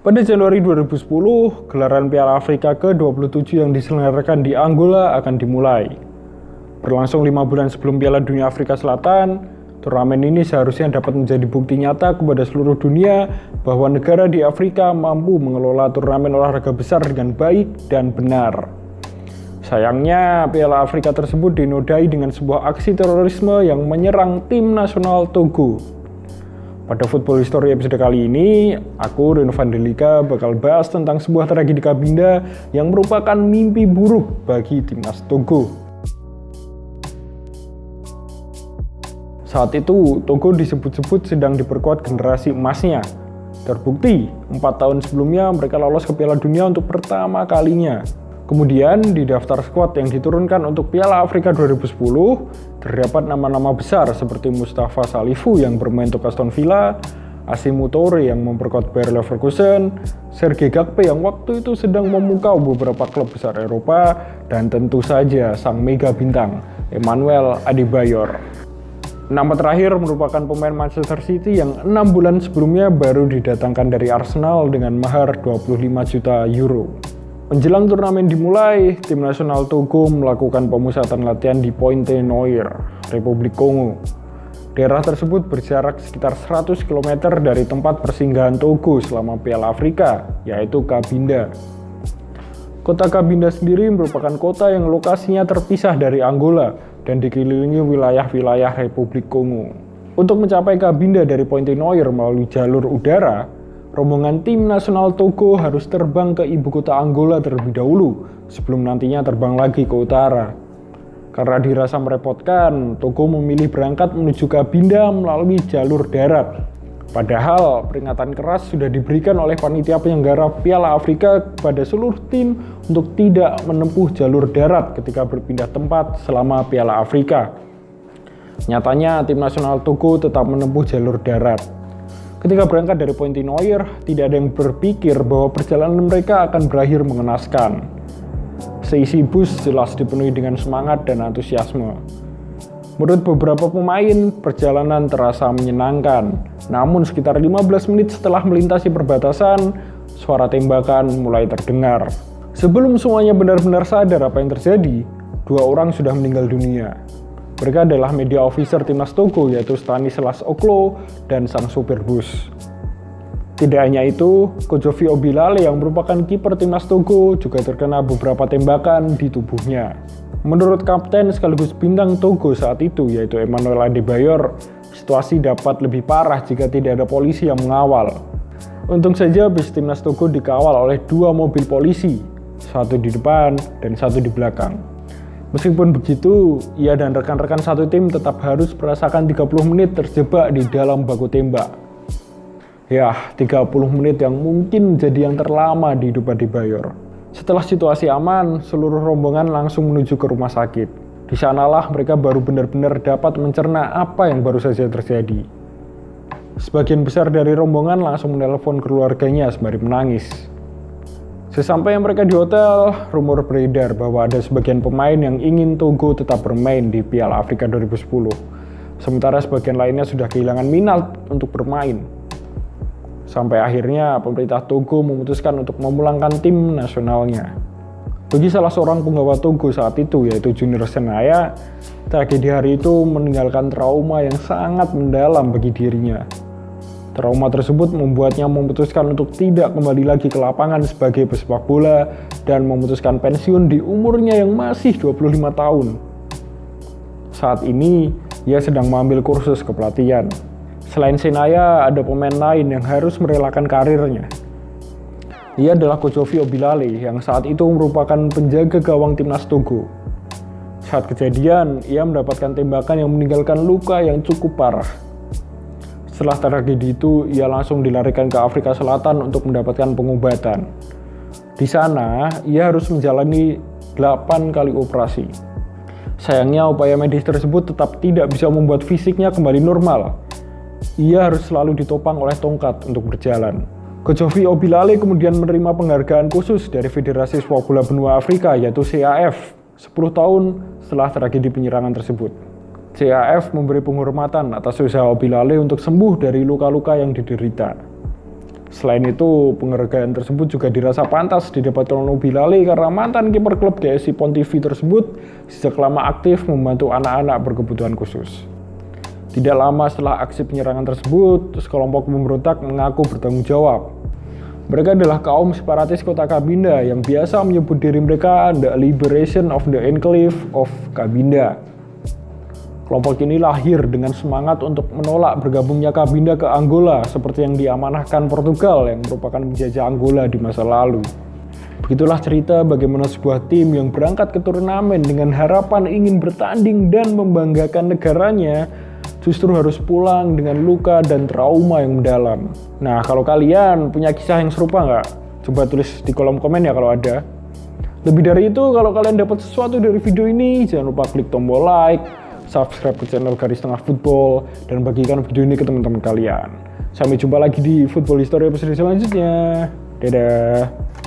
Pada Januari 2010, gelaran Piala Afrika ke-27 yang diselenggarakan di Angola akan dimulai. Berlangsung 5 bulan sebelum Piala Dunia Afrika Selatan, turnamen ini seharusnya dapat menjadi bukti nyata kepada seluruh dunia bahwa negara di Afrika mampu mengelola turnamen olahraga besar dengan baik dan benar. Sayangnya, Piala Afrika tersebut dinodai dengan sebuah aksi terorisme yang menyerang tim nasional Togo. Pada Football History episode kali ini, aku, Reno Vandelika, bakal bahas tentang sebuah tragedi Cabinda yang merupakan mimpi buruk bagi timnas Togo. Saat itu, Togo disebut-sebut sedang diperkuat generasi emasnya. Terbukti, 4 tahun sebelumnya mereka lolos ke Piala Dunia untuk pertama kalinya. Kemudian, di daftar skuad yang diturunkan untuk Piala Afrika 2010, terdapat nama-nama besar seperti Mustafa Salifu yang bermain untuk Aston Villa, Assimi Toure yang memperkuat Bayer Leverkusen, Serge Gnabry yang waktu itu sedang memukau beberapa klub besar Eropa, dan tentu saja sang mega bintang, Emmanuel Adebayor. Nama terakhir merupakan pemain Manchester City yang 6 bulan sebelumnya baru didatangkan dari Arsenal dengan mahar 25 juta euro. Menjelang turnamen dimulai, tim nasional Togo melakukan pemusatan latihan di Pointe-Noire, Republik Kongo. Daerah tersebut berjarak sekitar 100 km dari tempat persinggahan Togo selama Piala Afrika, yaitu Cabinda. Kota Cabinda sendiri merupakan kota yang lokasinya terpisah dari Angola dan dikelilingi wilayah-wilayah Republik Kongo. Untuk mencapai Cabinda dari Pointe-Noire melalui jalur udara, rombongan tim nasional Togo harus terbang ke ibu kota Angola terlebih dahulu sebelum nantinya terbang lagi ke utara. Karena dirasa merepotkan, Togo memilih berangkat menuju Cabinda melalui jalur darat. Padahal peringatan keras sudah diberikan oleh panitia penyelenggara Piala Afrika kepada seluruh tim untuk tidak menempuh jalur darat ketika berpindah tempat selama Piala Afrika. Nyatanya tim nasional Togo tetap menempuh jalur darat. Ketika berangkat dari Pointe-Noire, tidak ada yang berpikir bahwa perjalanan mereka akan berakhir mengenaskan. Seisi bus jelas dipenuhi dengan semangat dan antusiasme. Menurut beberapa pemain, perjalanan terasa menyenangkan. Namun sekitar 15 menit setelah melintasi perbatasan, suara tembakan mulai terdengar. Sebelum semuanya benar-benar sadar apa yang terjadi, 2 orang sudah meninggal dunia. Mereka adalah media officer timnas Togo yaitu Stanislas Oklo dan sang sopir bus. Tidak hanya itu, Kojofi Obilale yang merupakan kiper timnas Togo juga terkena beberapa tembakan di tubuhnya. Menurut kapten sekaligus bintang Togo saat itu yaitu Emmanuel Adebayor, situasi dapat lebih parah jika tidak ada polisi yang mengawal. Untung saja bus timnas Togo dikawal oleh 2 mobil polisi, satu di depan dan satu di belakang. Meskipun begitu, ia dan rekan-rekan satu tim tetap harus merasakan 30 menit terjebak di dalam baku tembak. Ya, 30 menit yang mungkin menjadi yang terlama di hidup Adebayor. Setelah situasi aman, seluruh rombongan langsung menuju ke rumah sakit. Di sanalah mereka baru benar-benar dapat mencerna apa yang baru saja terjadi. Sebagian besar dari rombongan langsung menelpon keluarganya sembari menangis. Sesampainya mereka di hotel, rumor beredar bahwa ada sebagian pemain yang ingin Togo tetap bermain di Piala Afrika 2010. Sementara sebagian lainnya sudah kehilangan minat untuk bermain. Sampai akhirnya pemerintah Togo memutuskan untuk memulangkan tim nasionalnya. Bagi salah seorang penggawa Togo saat itu, yaitu Junior Senaya, tragedi hari itu meninggalkan trauma yang sangat mendalam bagi dirinya. Trauma tersebut membuatnya memutuskan untuk tidak kembali lagi ke lapangan sebagai pesepak bola dan memutuskan pensiun di umurnya yang masih 25 tahun. Saat ini, ia sedang mengambil kursus kepelatihan. Selain Senaya, ada pemain lain yang harus merelakan karirnya. Ia adalah Kojofi Obilale yang saat itu merupakan penjaga gawang timnas Togo. Saat kejadian, ia mendapatkan tembakan yang meninggalkan luka yang cukup parah. Setelah tragedi itu, ia langsung dilarikan ke Afrika Selatan untuk mendapatkan pengobatan. Di sana, ia harus menjalani 8 kali operasi. Sayangnya, upaya medis tersebut tetap tidak bisa membuat fisiknya kembali normal. Ia harus selalu ditopang oleh tongkat untuk berjalan. Kojofi Obilale kemudian menerima penghargaan khusus dari Federasi Sepak Bola Benua Afrika yaitu CAF 10 tahun setelah tragedi penyerangan tersebut. CAF memberi penghormatan atas usaha Obilale untuk sembuh dari luka-luka yang diderita. Selain itu, penghargaan tersebut juga dirasa pantas didapatkan Nobby Lale karena mantan kiper klub GSI Pontivi tersebut sejak lama aktif membantu anak-anak berkebutuhan khusus. Tidak lama setelah aksi penyerangan tersebut, sekelompok pemberontak mengaku bertanggung jawab. Mereka adalah kaum separatis kota Cabinda yang biasa menyebut diri mereka The Liberation of the Enclave of Cabinda. Kelompok ini lahir dengan semangat untuk menolak bergabungnya Cabinda ke Angola seperti yang diamanahkan Portugal yang merupakan penjajah Angola di masa lalu. Begitulah cerita bagaimana sebuah tim yang berangkat ke turnamen dengan harapan ingin bertanding dan membanggakan negaranya justru harus pulang dengan luka dan trauma yang mendalam. Nah, kalau kalian punya kisah yang serupa nggak? Coba tulis di kolom komen ya kalau ada. Lebih dari itu, kalau kalian dapat sesuatu dari video ini, jangan lupa klik tombol like, subscribe ke channel Garis Tengah Football, dan bagikan video ini ke teman-teman kalian. Sampai jumpa lagi di Football History episode selanjutnya. Dadah!